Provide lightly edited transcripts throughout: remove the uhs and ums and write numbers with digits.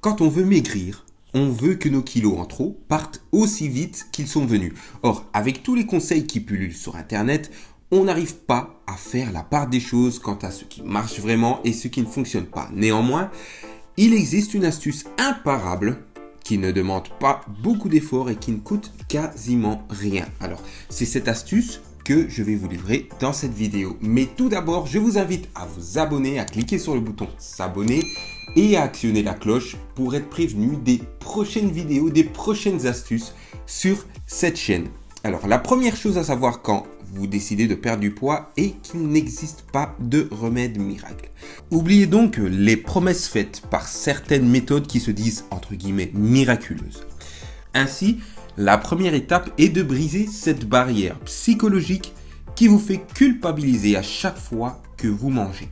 Quand on veut maigrir, on veut que nos kilos en trop partent aussi vite qu'ils sont venus. Or, avec tous les conseils qui pullulent sur Internet, on n'arrive pas à faire la part des choses quant à ce qui marche vraiment et ce qui ne fonctionne pas. Néanmoins, il existe une astuce imparable qui ne demande pas beaucoup d'efforts et qui ne coûte quasiment rien. Alors, c'est cette astuce que je vais vous livrer dans cette vidéo. Mais tout d'abord, je vous invite à vous abonner, à cliquer sur le bouton s'abonner et à actionner la cloche pour être prévenu des prochaines vidéos, des prochaines astuces sur cette chaîne. Alors, la première chose à savoir quand vous décidez de perdre du poids est qu'il n'existe pas de remède miracle. Oubliez donc les promesses faites par certaines méthodes qui se disent entre guillemets miraculeuses. Ainsi, la première étape est de briser cette barrière psychologique qui vous fait culpabiliser à chaque fois que vous mangez.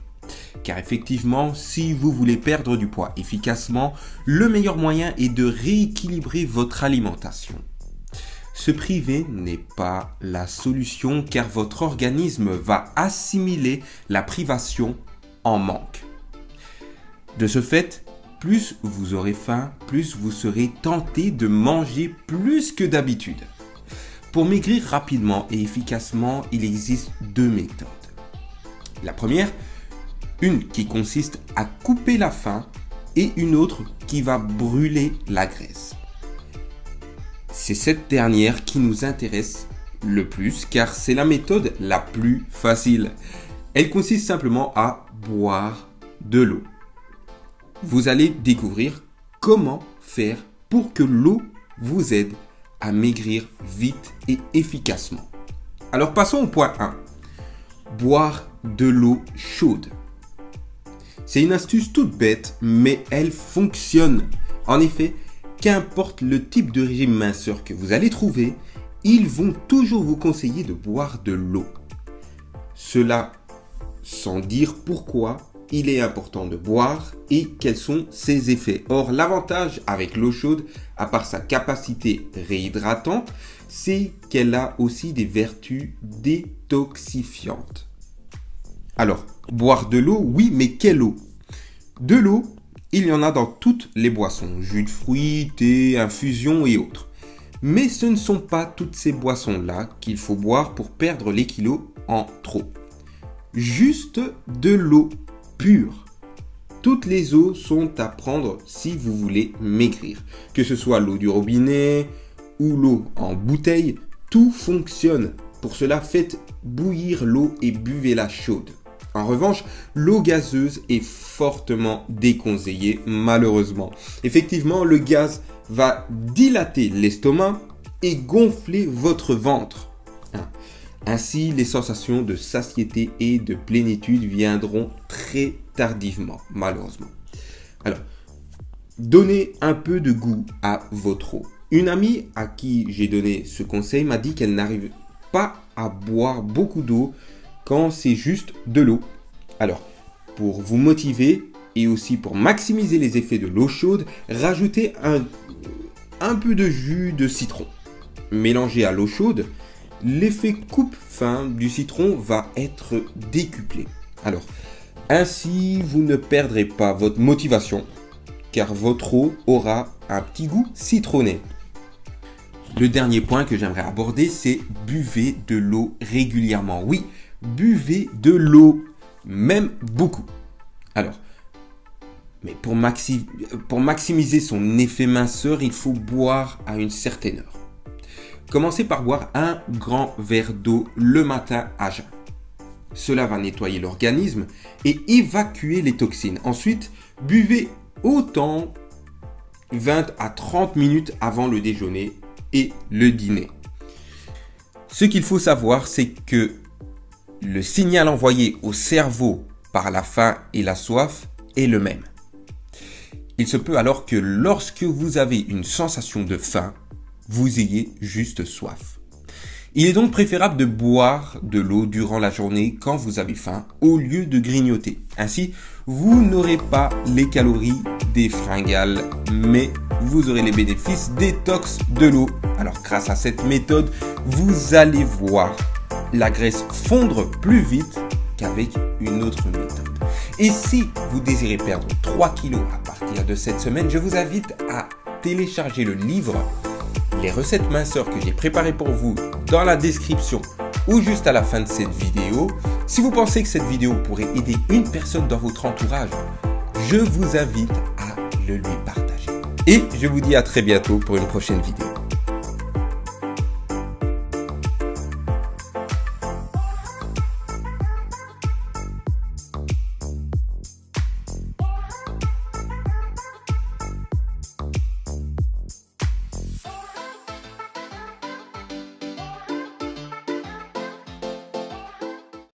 Car effectivement, si vous voulez perdre du poids efficacement, le meilleur moyen est de rééquilibrer votre alimentation. Se priver n'est pas la solution car votre organisme va assimiler la privation en manque. De ce fait, plus vous aurez faim, plus vous serez tenté de manger plus que d'habitude. Pour maigrir rapidement et efficacement, il existe deux méthodes. La première, une qui consiste à couper la faim et une autre qui va brûler la graisse. C'est cette dernière qui nous intéresse le plus car c'est la méthode la plus facile. Elle consiste simplement à boire de l'eau. Vous allez découvrir comment faire pour que l'eau vous aide à maigrir vite et efficacement. Alors passons au point 1. Boire de l'eau chaude. C'est une astuce toute bête, mais elle fonctionne. En effet, qu'importe le type de régime minceur que vous allez trouver, ils vont toujours vous conseiller de boire de l'eau. Cela sans dire pourquoi il est important de boire et quels sont ses effets. Or, l'avantage avec l'eau chaude, à part sa capacité réhydratante, c'est qu'elle a aussi des vertus détoxifiantes. Alors, boire de l'eau, oui, mais quelle eau? De l'eau, il y en a dans toutes les boissons, jus de fruits, thé, infusions et autres. Mais ce ne sont pas toutes ces boissons-là qu'il faut boire pour perdre les kilos en trop. Juste de l'eau pure. Toutes les eaux sont à prendre si vous voulez maigrir. Que ce soit l'eau du robinet ou l'eau en bouteille, tout fonctionne. Pour cela, faites bouillir l'eau et buvez-la chaude. En revanche, l'eau gazeuse est fortement déconseillée, malheureusement. Effectivement, le gaz va dilater l'estomac et gonfler votre ventre. Ainsi, les sensations de satiété et de plénitude viendront très tardivement, malheureusement. Alors, donnez un peu de goût à votre eau. Une amie à qui j'ai donné ce conseil m'a dit qu'elle n'arrive pas à boire beaucoup d'eau quand c'est juste de l'eau. Alors, pour vous motiver et aussi pour maximiser les effets de l'eau chaude, rajoutez un peu de jus de citron. Mélangé à l'eau chaude, l'effet coupe-faim du citron va être décuplé. Alors, ainsi, vous ne perdrez pas votre motivation, car votre eau aura un petit goût citronné. Le dernier point que j'aimerais aborder, c'est buvez de l'eau régulièrement. Oui, buvez de l'eau, même beaucoup. Alors, mais pour maximiser son effet minceur, il faut boire à une certaine heure. Commencez par boire un grand verre d'eau le matin à jeun. Cela va nettoyer l'organisme et évacuer les toxines. Ensuite, buvez autant 20 à 30 minutes avant le déjeuner et le dîner. Ce qu'il faut savoir, c'est que le signal envoyé au cerveau par la faim et la soif est le même. Il se peut alors que lorsque vous avez une sensation de faim, vous ayez juste soif. Il est donc préférable de boire de l'eau durant la journée quand vous avez faim au lieu de grignoter. Ainsi, vous n'aurez pas les calories des fringales, mais vous aurez les bénéfices détox de l'eau. Alors grâce à cette méthode, vous allez voir la graisse fondre plus vite qu'avec une autre méthode. Et si vous désirez perdre 3 kilos à partir de cette semaine, je vous invite à télécharger le livre Les recettes minceurs que j'ai préparé pour vous dans la description ou juste à la fin de cette vidéo. Si vous pensez que cette vidéo pourrait aider une personne dans votre entourage, je vous invite à le lui partager. Et je vous dis à très bientôt pour une prochaine vidéo.